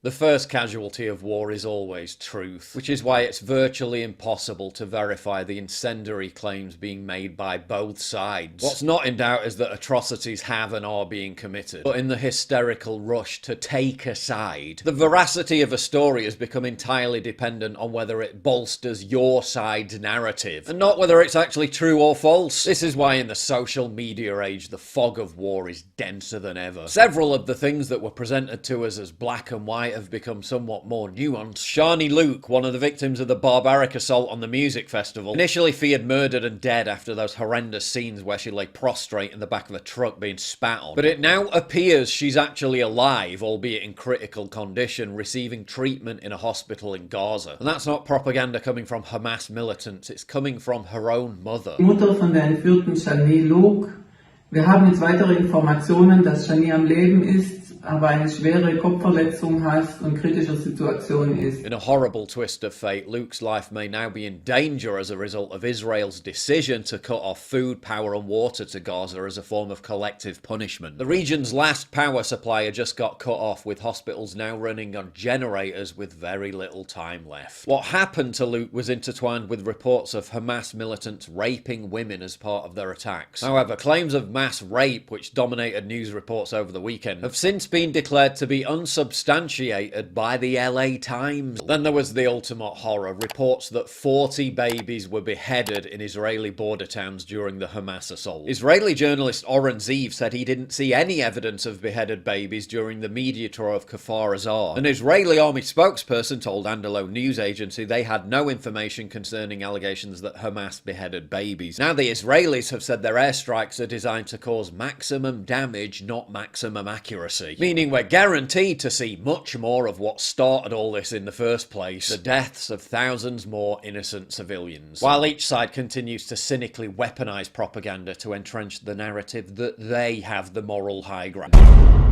The first casualty of war is always truth, which is why it's virtually impossible to verify the incendiary claims being made by both sides. What's not in doubt is that atrocities have and are being committed, but in the hysterical rush to take a side, the veracity of a story has become entirely dependent on whether it bolsters your side's narrative, and not whether it's actually true or false. This is why in the social media age, the fog of war is denser than ever. Several of the things that were presented to us as black and white have become somewhat more nuanced. Shani Luke, one of the victims of the barbaric assault on the music festival, initially feared murdered and dead after those horrendous scenes where she lay prostrate in the back of a truck being spat on. But it now appears she's actually alive, albeit in critical condition, receiving treatment in a hospital in Gaza. And that's not propaganda coming from Hamas militants, it's coming from her own mother. Mutter von der entführten Shani Luke. Wir haben jetzt weitere Informationen, dass Shani am Leben ist, aber eine schwere Kopfverletzung hat und kritischer Situation ist. In a horrible twist of fate, Luke's life may now be in danger as a result of Israel's decision to cut off food, power and water to Gaza as a form of collective punishment. The region's last power supplier just got cut off, with hospitals now running on generators with very little time left. What happened to Luke was intertwined with reports of Hamas militants raping women as part of their attacks. However, claims of mass rape, which dominated news reports over the weekend, have since been declared to be unsubstantiated by the LA Times. Then there was the ultimate horror, reports that 40 babies were beheaded in Israeli border towns during the Hamas assault. Israeli journalist Oren Zeev said he didn't see any evidence of beheaded babies during the media tour of Kfar Aza. An Israeli army spokesperson told Andalo news agency they had no information concerning allegations that Hamas beheaded babies. Now the Israelis have said their airstrikes are designed to cause maximum damage, not maximum accuracy. Meaning we're guaranteed to see much more of what started all this in the first place, the deaths of thousands more innocent civilians, while each side continues to cynically weaponize propaganda to entrench the narrative that they have the moral high ground.